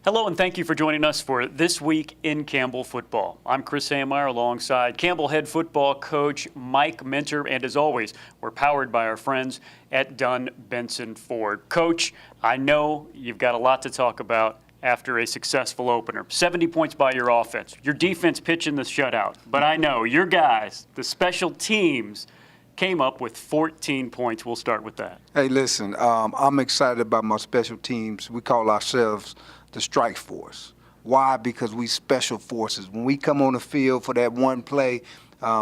Hello and thank you for joining us for This Week in Campbell Football. I'm Chris Hameyer alongside Campbell head football coach Mike Minter, and as always, we're powered by our friends at Dunn Benson Ford. Coach, I know you've got a lot to talk about after a successful opener. 70 points by your offense. Your defense pitching the shutout. But I know your guys, the special teams, came up with 14 points. We'll start with that. Hey, listen, I'm excited about my special teams. We call ourselves the strike force. Why? Because we special forces. When we come on the field for that one play,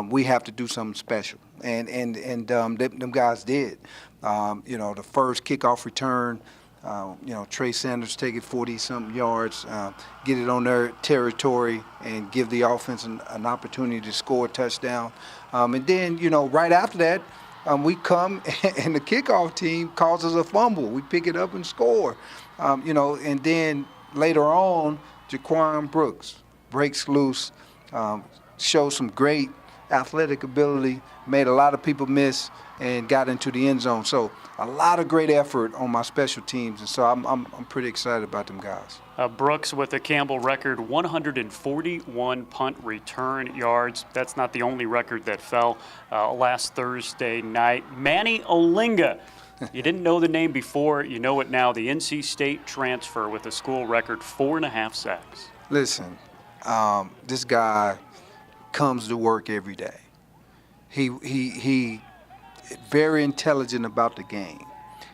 we have to do something special. And them guys did. The first kickoff return, Trey Sanders take it 40-something yards, get it on their territory, and give the offense an opportunity to score a touchdown. And then, right after that, we come and the kickoff team causes a fumble. We pick it up and score. And then later on, Jaquan Brooks breaks loose, shows some great athletic ability, made a lot of people miss, and got into the end zone. So a lot of great effort on my special teams, and so I'm pretty excited about them guys. Brooks with a Campbell record, 141 punt return yards. That's not the only record that fell last Thursday night. Manny Olinga, you didn't know the name before, you know it now. The NC State transfer with a school record, 4.5 sacks. Listen, this guy comes to work every day. He very intelligent about the game.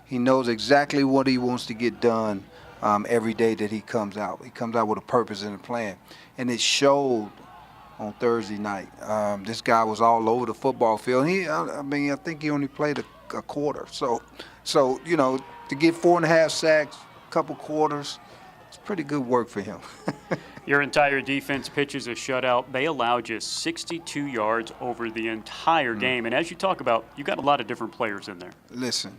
He knows exactly what he wants to get done every day that he comes out. He comes out with a purpose and a plan. And it showed on Thursday night. This guy was all over the football field. I think he only played a quarter. So to get 4.5 sacks, a couple quarters, it's pretty good work for him. Your entire defense pitches a shutout. They allowed just 62 yards over the entire game. And as you talk about, you got a lot of different players in there. Listen,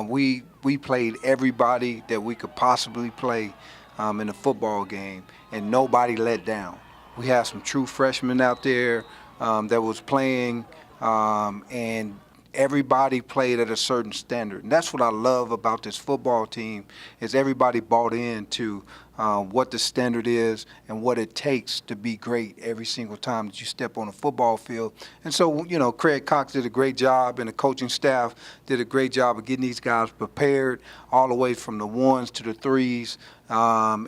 we played everybody that we could possibly play in a football game, and nobody let down. We had some true freshmen out there that was playing, and everybody played at a certain standard. And that's what I love about this football team, is everybody bought into what the standard is and what it takes to be great every single time that you step on a football field. And so, Craig Cox did a great job, and the coaching staff did a great job of getting these guys prepared all the way from the ones to the threes. When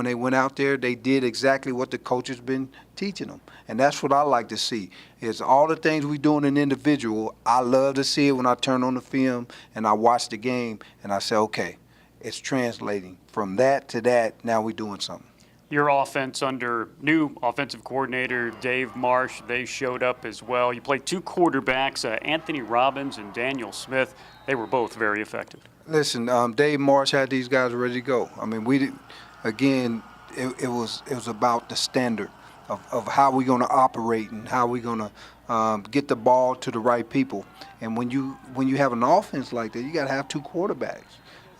they went out there, they did exactly what the coach has been teaching them. And that's what I like to see, is all the things we do in an individual. I love to see it when I turn on the film and I watch the game and I say, okay, it's translating from that to that. Now we're doing something. Your offense under new offensive coordinator Dave Marsh, they showed up as well. You played two quarterbacks, Anthony Robbins and Daniel Smith. They were both very effective. Listen, Dave Marsh had these guys ready to go. I mean, it was about the standard of how we're going to operate and how we're going to get the ball to the right people. And when you have an offense like that, you got to have two quarterbacks.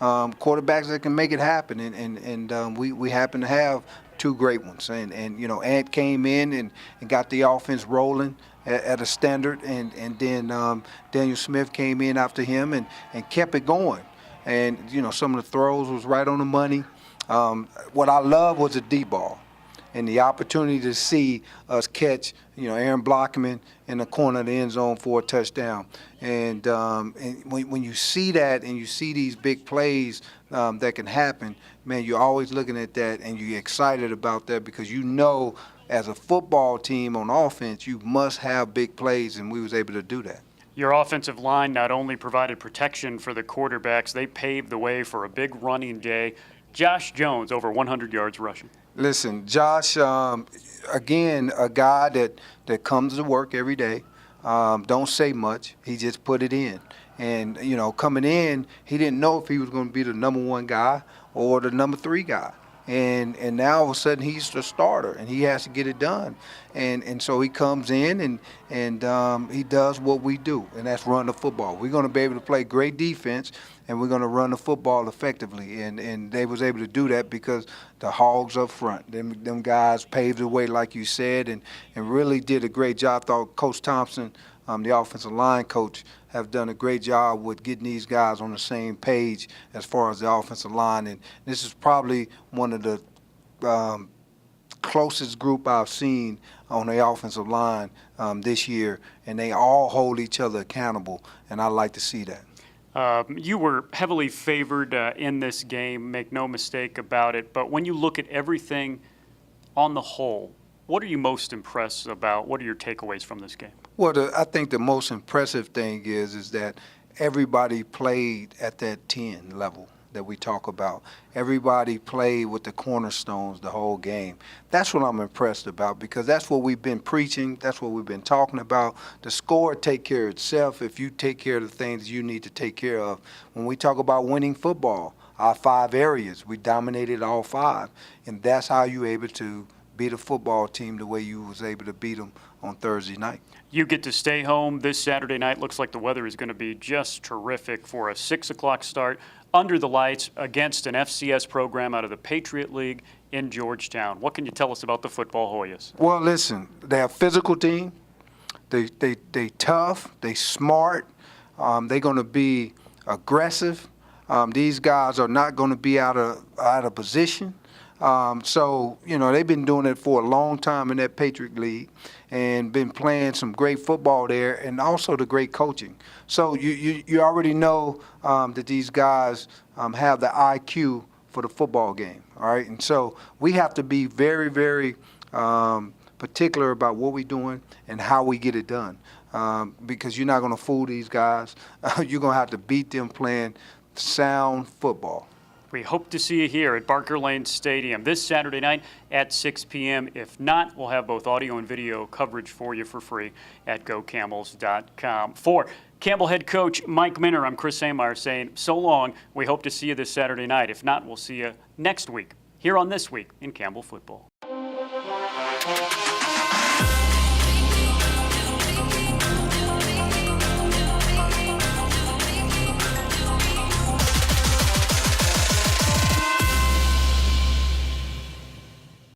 Quarterbacks that can make it happen, and we happen to have two great ones. And Ant came in and got the offense rolling at a standard, and then Daniel Smith came in after him and kept it going. And some of the throws was right on the money. What I love was the deep ball and the opportunity to see us catch, Aaron Blockman in the corner of the end zone for a touchdown. And when you see that and you see these big plays that can happen, man, you're always looking at that and you're excited about that, because as a football team on offense, you must have big plays, and we was able to do that. Your offensive line not only provided protection for the quarterbacks, they paved the way for a big running day. Josh Jones, over 100 yards rushing. Listen, Josh, again, a guy that comes to work every day, don't say much. He just put it in. And, coming in, he didn't know if he was going to be the number 1 guy or the number 3 guy. And now all of a sudden he's the starter and he has to get it done. And so he comes in and he does what we do, and that's run the football. We're going to be able to play great defense, and we're going to run the football effectively. And they was able to do that because the Hogs up front, them guys paved the way, like you said, and really did a great job. I thought Coach Thompson the offensive line coach, have done a great job with getting these guys on the same page as far as the offensive line. And this is probably one of the closest group I've seen on the offensive line this year, and they all hold each other accountable, and I like to see that. You were heavily favored in this game, make no mistake about it, but when you look at everything on the whole, what are you most impressed about? What are your takeaways from this game? Well, I think the most impressive thing is that everybody played at that 10 level that we talk about. Everybody played with the cornerstones the whole game. That's what I'm impressed about, because that's what we've been preaching. That's what we've been talking about. The score take care of itself if you take care of the things you need to take care of. When we talk about winning football, our 5 areas, we dominated all 5, and that's how you're able to beat a football team the way you was able to beat them on Thursday night. You get to stay home this Saturday night. Looks like the weather is going to be just terrific for a 6 o'clock start under the lights against an FCS program out of the Patriot League in Georgetown. What can you tell us about the football Hoyas? Well, listen, they're a physical team. They tough. They smart. They're going to be aggressive. These guys are not going to be out of position. So, you know, they've been doing it for a long time in that Patriot League and been playing some great football there, and also the great coaching. So you already know that these guys have the IQ for the football game, all right? And so we have to be very, very particular about what we're doing and how we get it done, because you're not going to fool these guys. You're going to have to beat them playing sound football. We hope to see you here at Barker Lane Stadium this Saturday night at 6 p.m. If not, we'll have both audio and video coverage for you for free at GoCamels.com. For Campbell head coach Mike Minter, I'm Chris Ameyer saying so long. We hope to see you this Saturday night. If not, we'll see you next week here on This Week in Campbell Football.